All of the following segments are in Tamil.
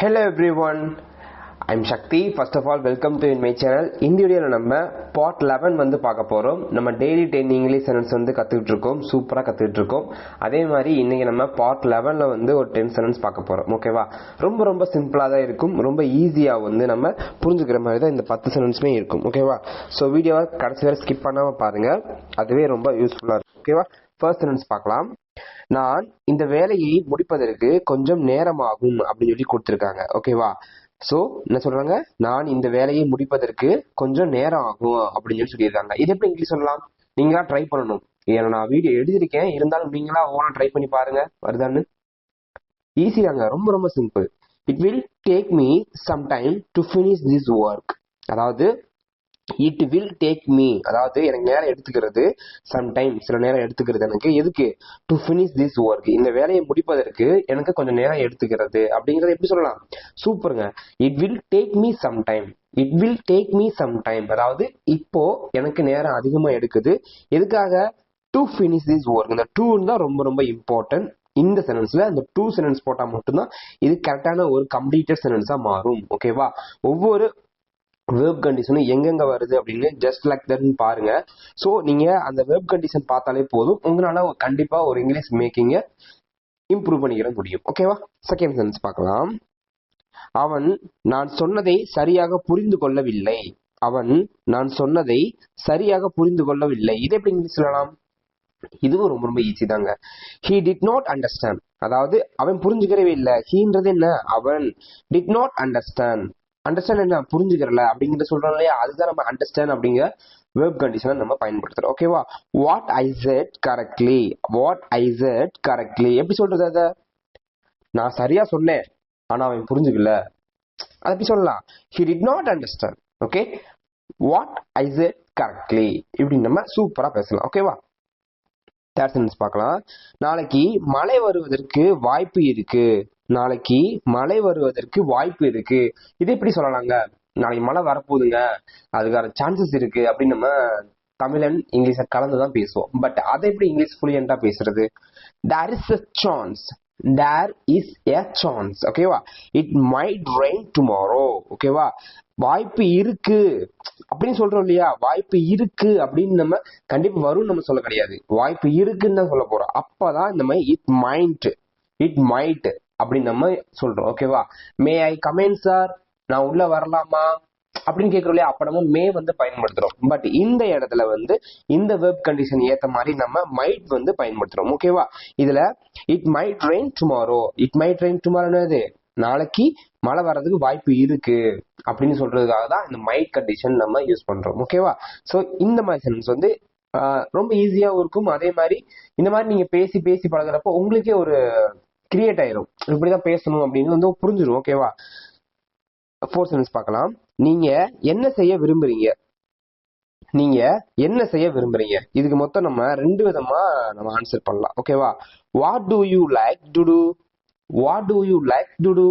Hello everyone, I'm Shakti. First of all, welcome to my channel. இந்த வீடியோல நம்ம part 11 வந்து பார்க்க போறோம். நம்ம daily 10 English sentence வந்து கத்துக்கிட்டு இருக்கோம். சூப்பரா கத்துக்கிட்டு இருக்கோம். அதே மாதிரி இன்னைக்கு நம்ம part 11ல வந்து ஒரு 10 sentence பார்க்க போறோம். ஓகேவா? ரொம்ப சிம்பிளா தான் இருக்கும். ரொம்ப ஈஸியா வந்து நம்ம புரிஞ்சுக்கிற மாதிரி தான் இந்த 10 sentenceமே இருக்கும். ஓகேவா? சோ வீடியோவை கடைசி வரை ஸ்கிப் பண்ணாம பாருங்க. அதுவே ரொம்ப யூஸ்ஃபுல்லா இருக்கும். ஓகேவா? ஃபர்ஸ்ட் சென்டென்ஸ் பார்க்கலாம். நான் இந்த வேலையை முடிப்பதற்கு கொஞ்சம் நேரமாகும் அப்படின்னு சொல்லி கொடுத்திருக்காங்க. ஓகேவா? சோ என்ன சொல்றாங்க, நான் இந்த வேலையை முடிப்பதற்கு கொஞ்சம் நேரம் ஆகும் அப்படின்னு சொல்லி சொல்லியிருக்காங்க. இது எப்படி இங்கிலீஷ் சொல்லலாம்? நீங்களா ட்ரை பண்ணணும். ஏன்னா நான் வீடியோ எழுதியிருக்கேன், இருந்தாலும் நீங்களா ஓனா ட்ரை பண்ணி பாருங்க வருதான்னு. ஈஸி தாங்க, ரொம்ப simple. It will take me some time to finish this work. அதாவது இட் வில் டேக் மீ, அதாவது எனக்கு நேரம் எடுத்துக்கிறது, சம்டைம் சில நேரம் எடுத்துக்கிறது எனக்கு. எதுக்கு? டு ஃபினிஷ் திஸ் ஒர்க், இந்த வேலையை முடிப்பதற்கு எனக்கு கொஞ்சம் நேரம் எடுத்துக்கிறது அப்படிங்கறத எப்படி சொல்லலாம்? சூப்பருங்க. It will take me some time. It will take me some time, அதாவது இப்போ எனக்கு நேரம் அதிகமா எடுக்குது. எதுக்காக? To finish this work. இந்த டூ தான் ரொம்ப இம்பார்ட்டன்ட். இந்த சென்டென்ஸ்ல இந்த டூ சென்டென்ஸ் போட்டா மட்டும்தான் இது கரெக்டான ஒரு கம்ப்ளீட்டட் சென்டென்ஸா மாறும். ஓகேவா? ஒவ்வொரு வெர்ப் கண்டிஷன் எங்கெங்க வருது அப்படின்னு ஜஸ்ட் லைக் தட் பாருங்க. சோ நீங்க அந்த வெர்ப் கண்டிஷன் பார்த்தாலே போதும், உங்களால கண்டிப்பா ஒரு இங்கிலீஷ் மேக்கிங்க இம்ப்ரூவ் பண்ணிக்கிற முடியும். ஓகேவா? செகண்ட் சென்டென்ஸ் பார்க்கலாம். அவன் நான் சொன்னதை சரியாக புரிந்து கொள்ளவில்லை. அவன் நான் சொன்னதை சரியாக புரிந்து கொள்ளவில்லை. இது எப்படி இங்கிலீஷ் சொல்லலாம்? இதுவும் ரொம்ப ஈஸி தாங்க. he did not understand, அதாவது அவன் புரிஞ்சுக்கிறவே இல்லை. ஹீன்றது என்ன? அவன். did not understand, அண்டர்ஸ்டாண்ட் என்ன? புரிஞ்சுக்கிறல அப்படிங்கிற சொல்றோம் இல்லையா, அதுதான் நம்ம அண்டர்ஸ்டாண்ட் அப்படிங்கிற வெர்ப் கண்டிஷனை நம்ம பயன்படுத்துறோம். ஓகேவா? What I set correctly. What I set correctly எப்படி சொல்றது? அத நான் சரியா சொன்னேன், ஆனா அவன் புரிஞ்சுக்கல. அது எப்படி சொல்லலாம்? he did not understand. Okay, what I set correctly இப்படி நம்ம சூப்பரா பேசலாம். ஓகேவா? தேர்ட் சென்டென்ஸ் பார்க்கலாம். நாளைக்கு மழை வருவதற்கு வாய்ப்பு இருக்கு. நாளைக்கு மழை வருவதற்கு வாய்ப்பு இருக்கு. இது எப்படி சொல்லலாங்க? நாளைக்கு மழை வரப்போகுதுங்க, அதுக்கான சான்சஸ் இருக்கு அப்படின்னு நம்ம தமிழன் இங்கிலீஷ கலந்துதான் பேசுவோம். பட் அதை எப்படி இங்கிலீஷ் ஃப்ளூயண்டா பேசுறது? There is a chance. There is a chance. ஓகேவா? It might rain tomorrow. ஓகேவா? வாய்ப்பு இருக்கு அப்படின்னு சொல்றோம் இல்லையா, வாய்ப்பு இருக்கு அப்படின்னு நம்ம கண்டிப்பா வரும் நம்ம சொல்ல கிடையாது, வாய்ப்பு இருக்குன்னு தான் சொல்ல போறோம். அப்பதான் இந்த மாதிரி இட் மைட் அப்படின்னு நம்ம சொல்றோம். ஓகேவா? மே ஐ கமெண்ட் சார், நான் உள்ள வரலாமா அப்படின்னு கேட்கிறோம் இல்லையா, அப்ப நம்ம மே வந்து பயன்படுத்துறோம். பட் இந்த இடத்துல வந்து இந்த வெர்ப் கண்டிஷன் ஏத்த மாதிரி நம்ம மைட் வந்து பயன்படுத்துறோம். ஓகேவா? இதுல it might rain tomorrow. It might rain tomorrow என்னது? நாளைக்கு மழை வர்றதுக்கு வாய்ப்பு இருக்கு அப்படின்னு சொல்றதுக்காக தான் இந்த மைட் கண்டிஷன் நம்ம யூஸ் பண்றோம். ஓகேவா? சோ இந்த மாதிரி சென்டென்ஸ் வந்து ரொம்ப ஈஸியாவும் இருக்கும். அதே மாதிரி இந்த மாதிரி நீங்க பேசி பழகுறப்போ உங்களுக்கே ஒரு கிரியேட் ஆயிரும், இப்படிதான் பேசணும் அப்படின்னு வந்து புரிஞ்சிடும். ஓகேவா? ஃபோர்த் சென்டென்ஸ் பார்க்கலாம். நீங்க என்ன செய்ய விரும்புறீங்க. நீங்க என்ன செய்ய விரும்புறீங்க, இதுக்கு மொத்தம் நம்ம ரெண்டு விதமா நம்ம ஆன்சர் பண்ணலாம். ஓகேவா? What do you like to to. What do you like to to,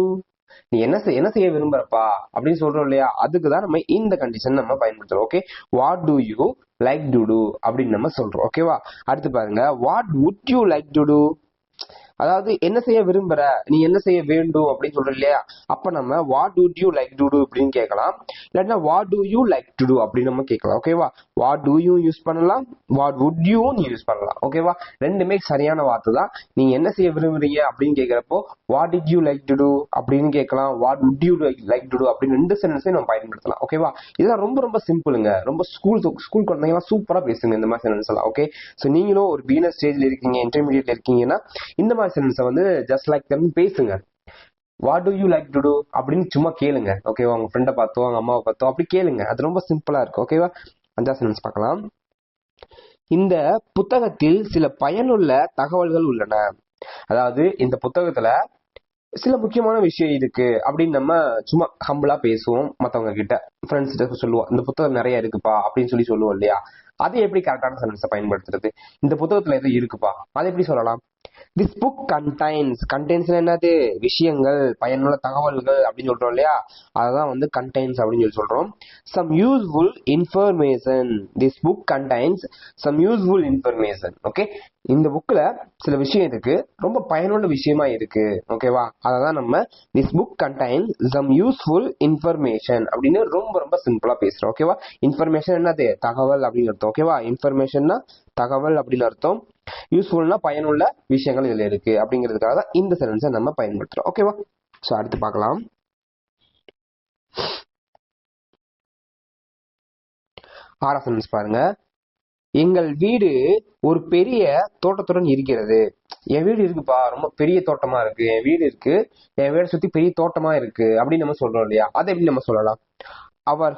நீ என்ன செய்ய விரும்புறப்பா அப்படின்னு சொல்றோம் இல்லையா, அதுக்குதான் நம்ம இந்த கண்டிஷன் நம்ம பயன்படுத்துறோம். Okay, what do you like to do அப்படின்னு நம்ம சொல்றோம். ஓகேவா? அடுத்து பாருங்க, what would you like to to, அதாவது என்ன செய்ய விரும்புற, நீ என்ன செய்ய வேண்டும் அப்படின்னு சொல்ற இல்லையா, அப்ப நம்ம what would you like to do அப்படின்னு கேட்கலாம். இல்லாட்டினா what do you like to do அப்படின்னு நம்ம கேட்கலாம். ஓகேவா? வாட் டு யூ யூஸ் பண்ணலாம், வாட் வுட் யூ யூஸ் பண்ணலாம். ஓகேவா? ரெண்டுமே சரியான வார்த்தை தான். நீங்க என்ன செய்ய விரும்புறீங்க அப்படின்னு கேட்கிறப்போ what did you like to do அப்படின்னு கேட்கலாம், what would you like to do அப்படின்னு ரெண்டு சென்டென்ஸையும் நம்ம பயன்படுத்தலாம். ஓகேவா? இதெல்லாம் ரொம்ப சிம்பிளுங்க. ரொம்ப ஸ்கூல் குழந்தைங்க சூப்பரா பேசுங்க இந்த மாதிரி சென்டென்ஸ் எல்லாம். ஓகே, சோ நீங்களும் ஒரு பிகினர் ஸ்டேஜ்ல இருக்கீங்க, இன்டர்மீடியட்ல இருக்கீங்கன்னா இந்த மாதிரி சென்டென்ஸை வந்து ஜஸ்ட் லைக் தட் பேசுங்க. What do you like to do அப்படின்னு சும்மா கேளுங்க. ஓகேவா? உங்க ஃப்ரெண்டை பார்த்தோ, உங்க அம்மாவை பார்த்தோ அப்படி கேளுங்க. அது ரொம்ப சிம்பிளா இருக்கும். ஓகேவா? அஞ்சாவது சென்டென்ஸ் பார்க்கலாம். இந்த புத்தகத்தில் சில பயனுள்ள தகவல்கள் உள்ளன. அதாவது இந்த புத்தகத்துல சில முக்கியமான விஷயம் இருக்கு அப்படின்னு நம்ம சும்மா ஹம்பிளா பேசுவோம் மத்தவங்க கிட்ட, ஃப்ரெண்ட்ஸ் கிட்ட சொல்லுவோம், இந்த புத்தகம் நிறைய இருக்குப்பா அப்படின்னு சொல்லுவோம் இல்லையா. அது எப்படி கரெக்டான சென்டென்ஸை பயன்படுத்துறது? இந்த புத்தகத்துல எது இருக்குப்பா, அதை எப்படி சொல்லலாம்? திஸ் புக் கண்டைன்ஸ் என்னது, விஷயங்கள், பயனுள்ள தகவல்கள் அப்படின்னு சொல்றோம் இல்லையா, அதான் வந்து கண்டைன்ஸ் அப்படின்னு சொல்றோம். Some useful information. This book contains some useful information. Okay, இந்த புக்ல சில விஷயம் இருக்கு, ரொம்ப பயனுள்ள விஷயமா இருக்கு. ஓகேவா, அததான் நம்ம this book contains some useful information அப்படின்னு ரொம்ப ரொம்ப சிம்பிளா பேசுறோம். ஓகேவா, இன்ஃபர்மேஷன் என்னது, தகவல் அப்படின்னு அர்த்தம். ஓகேவா, இன்ஃபர்மேஷன்னா தகவல் அப்படின்னு அர்த்தம், யூஸ்ஃபுல்னா பயனுள்ள விஷயங்கள் இதுல இருக்கு அப்படிங்கிறதுக்காக தான் இந்த சென்டென்ஸை நம்ம பயன்படுத்துறோம். ஓகேவா, சோ அடுத்து பார்க்கலாம். ஆறாம் சென்டென்ஸ் பாருங்க. எங்கள் வீடு ஒரு பெரிய தோட்டத்துடன் இருக்கிறது. என் வீடு இருக்குப்பா, ரொம்ப பெரிய தோட்டமா இருக்கு, என் வீடு இருக்கு, என் வீடை சுத்தி பெரிய தோட்டமா இருக்கு அப்படின்னு நம்ம சொல்றோம் இல்லையா, அதை எப்படி நம்ம சொல்லலாம்? அவர்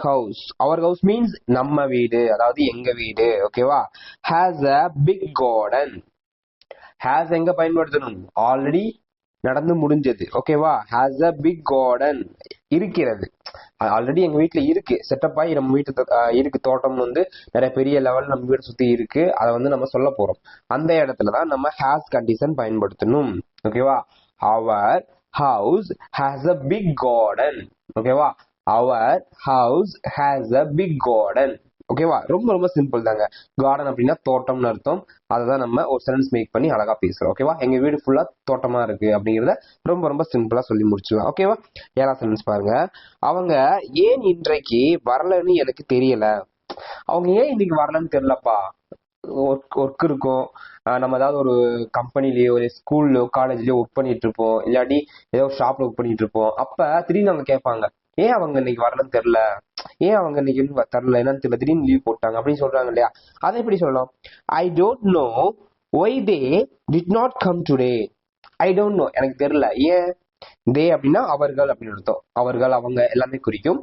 ஹவுஸ் மீன்ஸ் நம்ம வீடு, அதாவது எங்க வீடு. ஓகேவா, has a big garden. Has எங்க பயன்படுத்தணும், ஆல்ரெடி நடந்து முடிஞ்சது. ஓகேவா, ஹேஸ் அ பிக் கார்டன், இருக்கிறது, ஆல்ரெடி எங்க வீட்டுல இருக்கு, செட்டப் ஆகி நம்ம வீட்டு இருக்கு, தோட்டம் வந்து நிறைய பெரிய லெவல் நம்ம வீடு சுத்தி இருக்கு, அதை வந்து நம்ம சொல்ல போறோம். அந்த இடத்துலதான் நம்ம ஹேஸ் கண்டிஷன் பயன்படுத்தணும். ஓகேவா, our house has a big garden. ஓகேவா, our house has a big garden. ஓகேவா, ரொம்ப ரொம்ப சிம்பிள் தாங்க. கார்டன் அப்படின்னா தோட்டம்னு அர்த்தம். அதை நம்ம ஒரு சென்டென்ஸ் மேக் பண்ணி அழகா பேசுறோம். ஓகேவா, எங்க வீடு ஃபுல்லா தோட்டமா இருக்கு அப்படிங்கறத ரொம்ப ரொம்ப சிம்பிளா சொல்லி முடிச்சுக்கலாம். ஓகேவா, ஏழாம் சென்டென்ஸ் பாருங்க. அவங்க ஏன் இன்றைக்கு வரலன்னு எனக்கு தெரியல. அவங்க ஏன் இன்னைக்கு வரலன்னு தெரியலப்பா. ஒர்க் இருக்கும், நம்ம ஏதாவது ஒரு கம்பெனிலயோ ஒரு ஸ்கூல்லயோ காலேஜ்லயோ ஒர்க் பண்ணிட்டு இருப்போம், இல்லாட்டி ஏதோ ஒரு ஷாப்ல ஒர்க் பண்ணிட்டு இருப்போம். அப்ப திடீர்னு அவங்க கேட்பாங்க, ஏன் அவங்க இன்னைக்கு வரலன்னு தெரியல, ஏன் அவங்க இன்னைக்கு தரல என்னன்னு தெரியல, திடீர்னு லீவ் போட்டாங்க அப்படின்னு சொல்றாங்க இல்லையா, அதை எப்படி சொல்லலாம்? I don't know why they did not come today. I don't know, எனக்கு தெரியல. ஏன்? தே அப்படின்னா அவர்கள் அப்படின்னு அர்த்தம். அவர்கள், அவங்க எல்லாமே குறிக்கும்.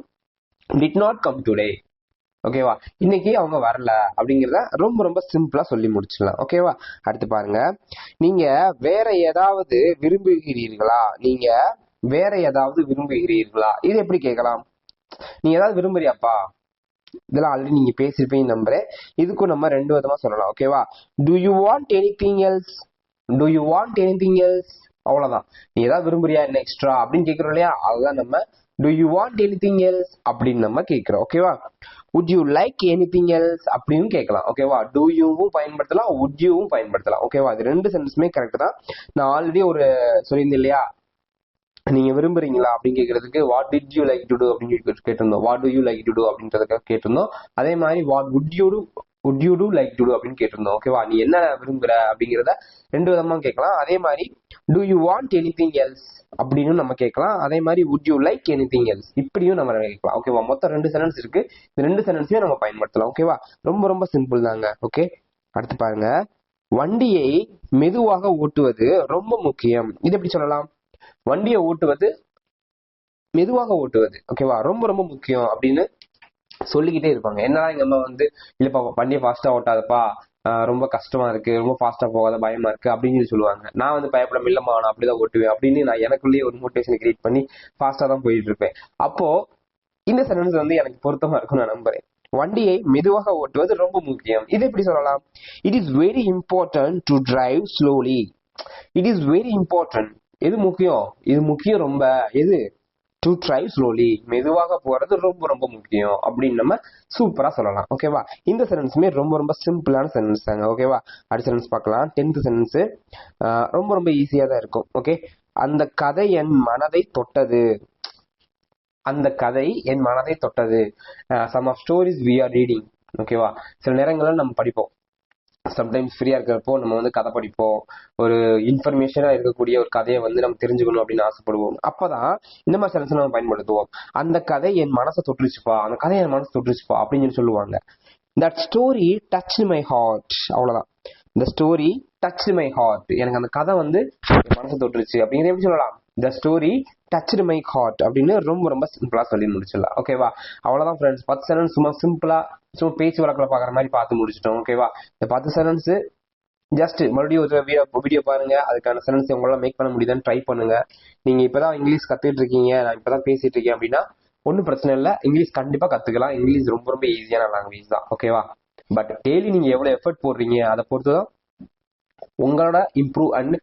Did not come today. ஓகேவா, இன்னைக்கு அவங்க வரல அப்படிங்கிறத ரொம்ப ரொம்ப சிம்பிளா சொல்லி முடிச்சிடலாம். ஓகேவா, அடுத்து பாருங்க. நீங்க வேற ஏதாவது விரும்புகிறீர்களா. நீங்க வேற ஏதாவது விரும்புகிறீர்களா, இது எப்படி கேட்கலாம்? நீ ஏதாவது விரும்புறியாப்பா, இதெல்லாம் ஆல்ரெடி நீங்க பேசிருப்பீங்க நம்புறேன். இதுக்கும் நம்ம ரெண்டு விதமா சொல்லலாம். ஓகேவா, to you want anything else. To you want anything else, அவ்வளவுதான். நீ ஏதாவது விரும்புறியா என்ன எக்ஸ்ட்ரா அப்படின்னு கேட்கிறோம் இல்லையா, அதுதான் நம்ம to you want anything else அப்படின்னு நம்ம கேட்கிறோம். ஓகேவா, would you like anything else அப்படின்னு கேட்கலாம். ஓகேவா, டு யூவும் பயன்படுத்தலாம், வுட் யூவும் பயன்படுத்தலாம். ஓகேவா, இது ரெண்டு சென்டென்ஸுமே கரெக்ட் தான். நான் ஆல்ரெடி ஒரு சொல்லியிருந்தேன் இல்லையா, நீங்க விரும்புறீங்களா அப்படின்னு கேட்கறதுக்கு what did you like to do அப்படின்னு கேட்டிருந்தோம். What do you like to do அப்படின்றதுக்காக கேட்டிருந்தோம். அதே மாதிரி what would you do like to do அப்படின்னு கேட்டிருந்தோம். ஓகேவா, நீ என்ன விரும்புற அப்படிங்கிறத ரெண்டு விதமா கேட்கலாம். அதே மாதிரி to you want anything else அப்படின்னு நம்ம கேட்கலாம். அதே மாதிரி would you like anything else இப்படியும் நம்ம கேட்கலாம். ஓகேவா, மொத்தம் ரெண்டு சென்டென்ஸ் இருக்கு, இந்த ரெண்டு சென்டென்ஸையும் நம்ம பயன்படுத்தலாம். ஓகேவா, ரொம்ப ரொம்ப சிம்பிள் தாங்க. ஓகே, அடுத்து பாருங்க. வண்டியை மெதுவாக ஓட்டுவது ரொம்ப முக்கியம், இது எப்படி சொல்லலாம்? வண்டியை ஓட்டுவது, மெதுவாக ஓட்டுவது, ஓகேவா, ரொம்ப ரொம்ப முக்கியம் அப்படின்னு சொல்லிக்கிட்டே இருப்பாங்க. என்னடா எங்க அம்மா வந்து இல்லப்பா வண்டியை ஃபாஸ்டா ஓட்டாதப்பா, ரொம்ப கஷ்டமா இருக்கு, ரொம்ப ஃபாஸ்டா போகாத, பயமா இருக்கு அப்படின்னு சொல்லி சொல்லுவாங்க. நான் வந்து பயப்படாம இல்லம்மா நான் அப்படிதான் ஓட்டுவேன் அப்படின்னு நான் எனக்குள்ளேயே ஒரு மோட்டிவேஷன் கிரியேட் பண்ணி ஃபாஸ்டா தான் போயிட்டு இருப்பேன். அப்போ இந்த சென்டென்ஸ் வந்து எனக்கு பொருத்தமா இருக்கும் நான் நம்புறேன். வண்டியை மெதுவாக ஓட்டுவது ரொம்ப முக்கியம், இது எப்படி சொல்லலாம்? It is very important to drive slowly. It is very important, எது முக்கியம்? இது முக்கியம் ரொம்ப, எது? டு டிரைவ் ஸ்லோலி, மெதுவாக போறது ரொம்ப ரொம்ப முக்கியம் அப்படின்னு நம்ம சூப்பரா சொல்லலாம். ஓகேவா, இந்த சென்டென்ஸுமே ரொம்ப ரொம்ப சிம்பிளான சென்டென்ஸ் தாங்க. ஓகேவா, அடுத்த சென்டென்ஸ் பார்க்கலாம். 10th சென்டென்ஸ் ரொம்ப ரொம்ப ஈஸியா தான் இருக்கும். ஓகே, அந்த கதை என் மனதை தொட்டது. அந்த கதை என் மனதை தொட்டது. Some of stories we are reading. ஓகேவா, சில நேரங்கள்ல நம்ம படிப்போம், சம்டைம்ஸ் ஃப்ரீயா இருக்கிறப்போ நம்ம வந்து கதை படிப்போம், ஒரு இன்ஃபர்மேஷனா இருக்கக்கூடிய ஒரு கதையை வந்து நம்ம தெரிஞ்சுக்கணும் அப்படின்னு ஆசைப்படுவோம். அப்பதான் இந்த மாதிரி சென்டென்ஸ் நம்ம பயன்படுத்துவோம். அந்த கதை என் மனசை தொட்டுருச்சுப்பா, அந்த கதை என் மனசை தொட்டுருச்சுப்பா அப்படின்னு சொல்லுவாங்க. That story touch my heart, அவ்வளவுதான். இந்த ஸ்டோரி டச் மை ஹார்ட், எனக்கு அந்த கதை வந்து மனசை தொட்டுருச்சு அப்படிங்கிறது எப்படி சொல்லலாம்? The story touched my heart அப்படின்னு ரொம்ப ரொம்ப சிம்பிளா சொல்லி முடிச்சிடலாம். ஓகேவா, அவ்வளவுதான் ஃப்ரெண்ட்ஸ். 10 சென்டென்ஸ் சும்மா சிம்பிளா சும்மா பேச்சு வழக்கில் பாக்குற மாதிரி பார்த்து முடிச்சிட்டோம். ஓகேவா, இந்த 10 சென்டென்ஸ் ஜஸ்ட் மறுபடியும் ஒரு வீடியோ பாருங்க, அதுக்கான சென்டென்ஸ் உங்களால மேக் பண்ண முடியுதான்னு ட்ரை பண்ணுங்க. நீங்க இப்பதான் இங்கிலீஷ் கத்துட்டு இருக்கீங்க, நான் இப்பதான் பேசிட்டு இருக்கேன் அப்படின்னா ஒன்னும் பிரச்சனை இல்லை, இங்கிலீஷ் கண்டிப்பா கத்துக்கலாம். இங்கிலீஷ் ரொம்ப ரொம்ப ஈஸியான லாங்குவேஜ் தான். ஓகேவா, பட் டெய்லி நீங்க எவ்வளவு எஃபர்ட் போடுறீங்க அதை பொறுத்துதான் உங்களோட இம்ப்ரூவ் அண்ட்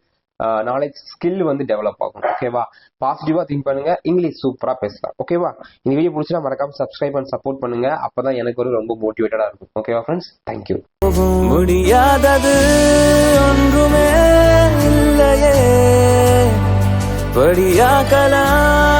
நாலேஜ் ஸ்கில் வந்து டெவலப் ஆகும். ஓகேவா? பாசிட்டிவா திங்க் பண்ணுங்க, இங்கிலீஷ் சூப்பரா பேசலாம். ஓகேவா? இந்த வீடியோ பிடிச்சா மறக்காம சப்ஸ்கிரைப் அண்ட் சப்போர்ட் பண்ணுங்க. அப்பதான் எனக்கு ஒரு ரொம்ப மோட்டிவேட்டடா இருக்கும். ஓகேவா ஃப்ரெண்ட்ஸ்? தேங்க்யூ. முடியாதது ஒன்றுமே இல்லையே, படியாக்கலாம்